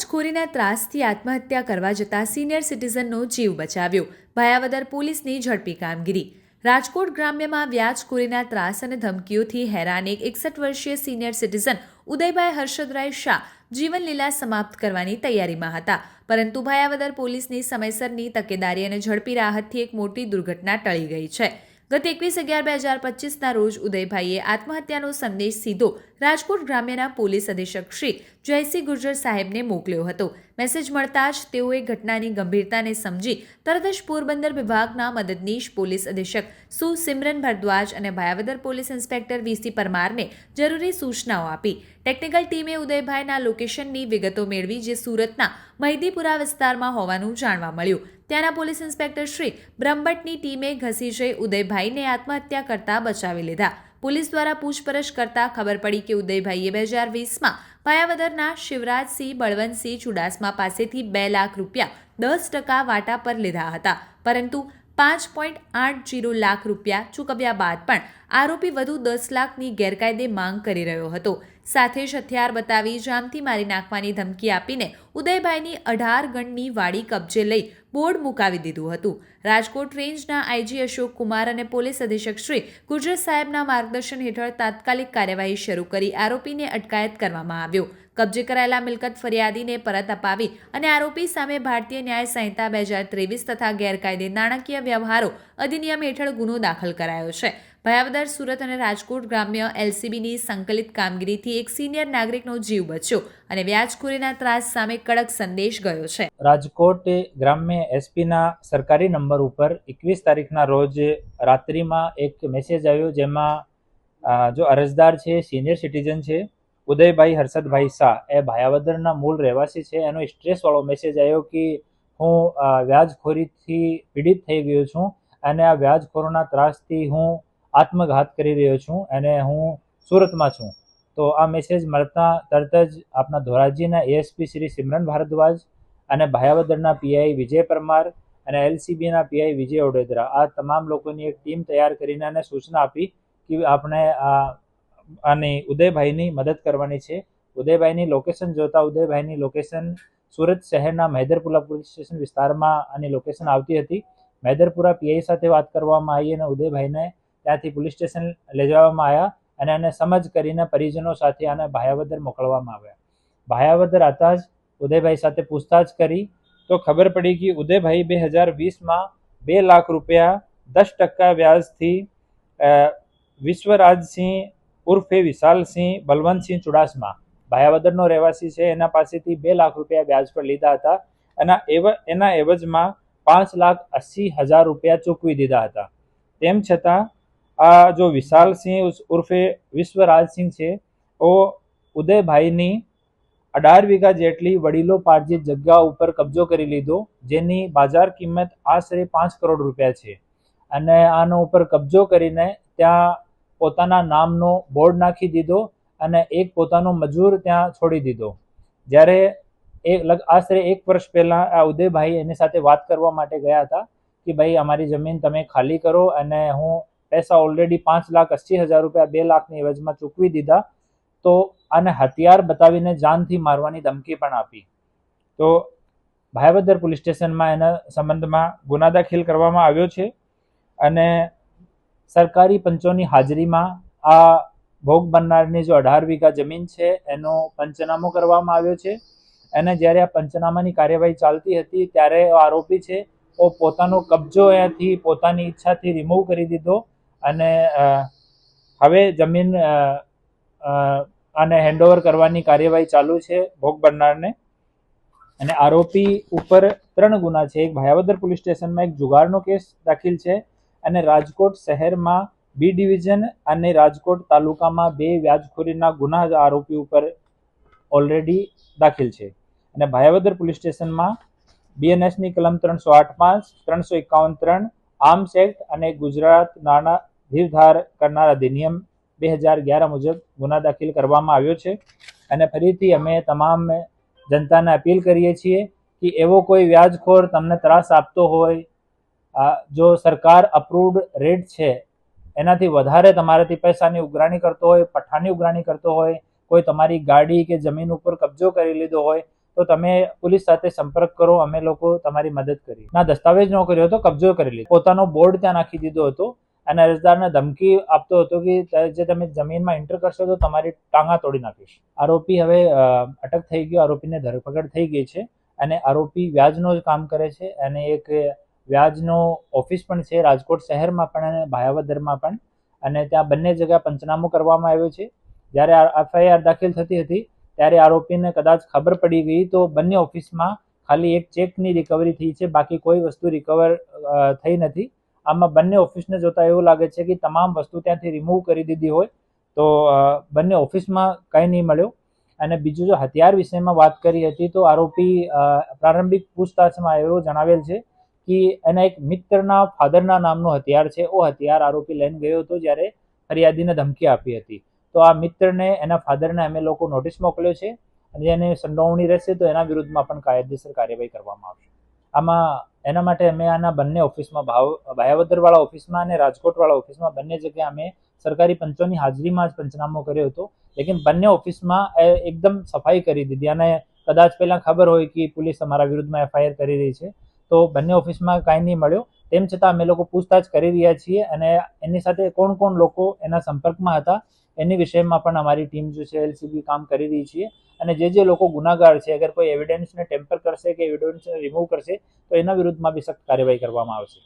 વ્યાજખોરીના ત્રાસથી આત્મહત્યા કરવા જતા સિનિયર સિટીઝનનો જીવ બચાવ્યો. ભાયાવદર પોલીસની ઝડપી કામગીરી. રાજકોટ ગ્રામ્યમાં વ્યાજખોરીના ત્રાસ અને ધમકીઓથી હેરાન એક 61 વર્ષીય સિનિયર સિટીઝન ઉદયભાઈ હર્ષદરાય શાહ જીવનલીલા સમાપ્ત કરવાની તૈયારીમાં હતા, પરંતુ ભાયાવદર પોલીસની સમયસરની તકેદારી અને ઝડપી રાહતથી એક મોટી દુર્ઘટના ટળી ગઈ છે. ગત 21/11/2025ના રોજ ઉદયભાઈએ આત્મહત્યાનો સંદેશ સીધો રાજકોટ ગ્રામ્યના પોલીસ અધિક્ષક શ્રી જયસિંહ ગુર્જર સાહેબને મોકલ્યો હતો. મેસેજ મળતા જ તેઓએ ઘટનાની ગંભીરતાને સમજી તરત જ પોરબંદર વિભાગના મદદનીશ પોલીસ અધિક્ષક સુ સિમરન ભરદ્વાજ અને ભાયાવદર પોલીસ ઇન્સ્પેક્ટર વીસી પરમારને જરૂરી સૂચનાઓ આપી. ટેકનિકલ ટીમે ઉદયભાઈના લોકેશનની વિગતો મેળવી, જે સુરતના મહિદીપુરા વિસ્તારમાં હોવાનું જાણવા મળ્યું. ત્યાંના પોલીસ ઇન્સ્પેક્ટર શ્રી બ્રહ્મભટ્ટની ટીમે ઘસી જઈ ઉદયભાઈને આત્મહત્યા કરતા બચાવી લીધા. પોલીસ દ્વારા પૂછપરછ કરતા ખબર પડી કે ઉદયભાઈએ 2020માં ભાયાવદરના શિવરાજસિંહ બળવંતસિંહ ચુડાસમા પાસેથી 2 લાખ રૂપિયા 10% વાટા પર લીધા હતા, પરંતુ 5.80 લાખ રૂપિયા ચૂકવ્યા બાદ પણ આરોપી વધુ 10 લાખની ગેરકાયદે માંગ કરી રહ્યો હતો. સાથે જ હથિયાર બતાવી જાનથી મારી નાખવાની ધમકી આપીને ઉદયભાઈની 18 ગણની વાડી કબજે લઈ બોર્ડ મુકાવી દીધું હતું. રાજકોટ રેન્જના આઈજી અશોક કુમાર અને પોલીસ અધિક્ષક શ્રી ગુર્જર સાહેબના માર્ગદર્શન હેઠળ તાત્કાલિક કાર્યવાહી શરૂ કરી આરોપીને અટકાયત કરવામાં આવ્યો. કબજે કરાયેલા મિલકત ફરિયાદીને પરત અપાવી અને આરોપી સામે ભારતીય ન્યાય સંહિતા 2023 તથા ગેરકાયદે નાણાકીય વ્યવહારો અધિનિયમ હેઠળ ગુનો દાખલ કરાયો છે. ભાયાવદર, સુરત અને રાજકોટ ગ્રામ્ય એલસીબીની સંકલિત કામગીરીથી એક સિનિયર નાગરિકનો જીવ બચ્યો અને વ્યાજખોરીના ત્રાસ સામે કડક સંદેશ ગયો છે. રાજકોટ ગ્રામ્ય એસપીના સરકારી નંબર ઉપર 21 તારીખના રોજ રાત્રિમાં એક મેસેજ આવ્યો, જેમાં જો અરજદાર છે સિનિયર સિટીઝન છે ઉદયભાઈ હર્ષદભાઈ શાહ, એ ભાયાવદરના મૂળ રહેવાસી છે. એનો સ્ટ્રેસવાળો મેસેજ આવ્યો કે હું વ્યાજખોરીથી પીડિત થઈ ગયો છું અને આ વ્યાજખોરોના ત્રાસથી હું આત્મઘાત કરી રહ્યો છું અને હું સુરતમાં છું. તો આ મેસેજ મળતા તરત જ આપણા ધોરાજીના એએસપી શ્રી સિમરન ભારદ્વાજ અને ભાયાવદરના પીઆઈ વિજય પરમાર અને એલસીબીના પીઆઈ વિજય ઓડેદરા, આ તમામ લોકોની એક ટીમ તૈયાર કરીને એને સૂચના આપી કે આપણે આની ઉદયભાઈની મદદ કરવાની છે. ઉદયભાઈની લોકેશન જોતા ઉદયભાઈની લોકેશન સુરત શહેરના મહેદરપુરા પોલીસ સ્ટેશન વિસ્તારમાં આની લોકેશન આવતી હતી. મહેદરપુરા પીઆઈ સાથે વાત કરવામાં આવી અને ઉદયભાઈને ત્યાંથી પોલીસ સ્ટેશન લઈ જવામાં આવ્યા અને એને સમજ કરીને પરિજનો સાથે આને ભાયાવદર મોકલવામાં આવ્યા. ભાયાવદર આવતા જ ઉદયભાઈ સાથે પૂછતાછ કરી તો ખબર પડી કે ઉદયભાઈ 2020માં 2 લાખ રૂપિયા 10% વ્યાજથી વિશ્વરાજસિંહ ઉર્ફે વિશાલસિંહ બલવંતસિંહ ચુડાસમા, ભાયાવદરનો રહેવાસી છે, એના પાસેથી 2 લાખ રૂપિયા વ્યાજ પર લીધા હતા અને એના એવજમાં 5,80,000 રૂપિયા ચૂકવી દીધા હતા. તેમ છતાં આ જો વિશાલસિંહ ઉર્ફે વિશ્વરાજસિંહ છે, ઓ ઉદયભાઈની 18 વીઘા જેટલી વડીલો પાર્જિત જગ્યા ઉપર કબજો કરી લીધો, જેની બાજાર કિંમત આશરે 5 કરોડ રૂપિયા છે. અને આનો ઉપર કબજો કરીને ત્યાં પોતાના નામનો બોર્ડ નાખી દીધો અને એક પોતાનો મજૂર ત્યાં છોડી દીધો. જ્યારે આશરે 1 વર્ષ પહેલા આ ઉદયભાઈ એની સાથે વાત કરવા માટે ગયા હતા કે ભાઈ અમારી જમીન તમે ખાલી કરો અને હું પૈસા ઓલરેડી 5,80,000 રૂપિયા 2 લાખની એવજમાં ચૂકવી દીધા, તો આને હથિયાર બતાવીને જાનથી મારવાની ધમકી પણ આપી. તો ભાયાવદર પોલીસ સ્ટેશનમાં એના સંબંધમાં ગુના દાખલ કરવામાં આવ્યો છે અને સરકારી પંચોની હાજરીમાં આ ભોગ બનનારની જો 18 વીઘા જમીન છે એનો પંચનામો કરવામાં આવ્યો છે. અને જ્યારે આ પંચનામાની કાર્યવાહી ચાલતી હતી ત્યારે આરોપી છે એ પોતાનો કબજો અહીંયાથી પોતાની ઈચ્છાથી રિમૂવ કરી દીધો અને હવે જમીન આને હેન્ડઓવર કરવાની કાર્યવાહી ચાલુ છે ભોગ બનનારને. અને આરોપી ઉપર 3 ગુના છે. એક ભાયાવદર પોલીસ સ્ટેશનમાં એક જુગારનો કેસ દાખલ છે અને રાજકોટ શહેરમાં બી ડિવિઝન અને રાજકોટ તાલુકામાં 2 વ્યાજખોરીના ગુના આરોપી ઉપર ઓલરેડી દાખલ છે. અને ભાયાવદર પોલીસ સ્ટેશનમાં બીએનએસની કલમ 308(5), 351(3), આર્મ્સ એક્ટ અને ગુજરાત નાણાં ધીરધાર કરનાર અધિનિયમ 2011 મુજબ ગુના દાખલ કરવામાં આવ્યો છે. અને ફરીથી અમે તમામ જનતાને અપીલ કરીએ છીએ કે એવો કોઈ વ્યાજખોર તમને ત્રાસ આપતો હોય, જો સરકાર અપ્રૂવડ રેટ છે એનાથી વધારે તમારાથી પૈસાની ઉઘરાણી કરતો હોય, પઠ્ઠાની ઉઘરાણી કરતો હોય, કોઈ તમારી ગાડી કે જમીન ઉપર કબજો કરી લીધો હોય, તો તમે પોલીસ સાથે સંપર્ક કરો, અમે લોકો તમારી મદદ કરી. ના દસ્તાવેજ ન કર્યો હતો, કબજો કરી લીધો. પોતાનો બોર્ડ ત્યાં નાખી દીધો હતો અને અરજદારને ધમકી આપતો હતો કે જે તમે જમીનમાં એન્ટર કરશો તો તમારી ટાંગા તોડી નાખીશ. આરોપી હવે અટક થઈ ગયો, આરોપીને ધરપકડ થઈ ગઈ છે અને આરોપી વ્યાજનો જ કામ કરે છે અને એક વ્યાજનો ઓફિસ પણ છે રાજકોટ શહેરમાં પણ અને ભાયાવદરમાં પણ, અને ત્યાં બંને જગ્યા પંચનામું કરવામાં આવ્યો છે. જ્યારે એફઆઈઆર દાખલ થતી હતી ત્યારે આરોપીને કદાચ ખબર પડી ગઈ તો બંને ઓફિસમાં ખાલી એક ચેકની રિકવરી થઈ છે, બાકી કોઈ વસ્તુ રિકવર થઈ નથી. આમાં બંને ઓફિસને જોતા એવું લાગે છે કે તમામ વસ્તુ ત્યાંથી રિમૂવ કરી દીધી હોય, તો બંને ઓફિસમાં કંઈ નહીં મળ્યો. અને બીજું જો હથિયાર વિષયમાં વાત કરી હતી તો આરોપી પ્રારંભિક પૂછતાછમાં એવું જણાવેલ છે કે એના એક મિત્રના ફાધરના નામનું હથિયાર છે, એ હથિયાર આરોપી લઈને ગયો હતો જ્યારે ફરિયાદીને ધમકી આપી હતી. તો આ મિત્રને એના ફાધરને અમે લોકો નોટિસ મોકલ્યો છે અને જેને સંડોવણી રહેશે તો એના વિરુદ્ધમાં પણ કાયદેસર કાર્યવાહી કરવામાં આવશે. આમાં એના માટે અમે આના બંને ઓફિસમાં ભાયાવદરવાળા ઓફિસમાં અને રાજકોટવાળા ઓફિસમાં બંને જગ્યાએ અમે સરકારી પંચોની હાજરીમાં જ પંચનામો કર્યો હતો, લેકિન બંને ઓફિસમાં એકદમ સફાઈ કરી દીધી. અને કદાચ પહેલાં ખબર હોય કે પોલીસ અમારા વિરુદ્ધમાં એફઆઈઆર કરી રહી છે તો બંને ઓફિસમાં કાંઈ નહીં મળ્યો. તેમ છતાં અમે લોકો પૂછતાછ કરી રહ્યા છીએ અને એની સાથે કોણ કોણ લોકો એના સંપર્કમાં હતા એની વિષયમાં પણ અમારી ટીમ જે છે એલસીબી કામ કરી રહી છે. અને જે લોકો ગુનાગાર છે, અગર કોઈ એવિડન્સને ટેમ્પર કરશે કે એવિડન્સને રિમૂવ કરશે તો એના વિરુદ્ધમાં બી સખ્ત કાર્યવાહી કરવામાં આવશે.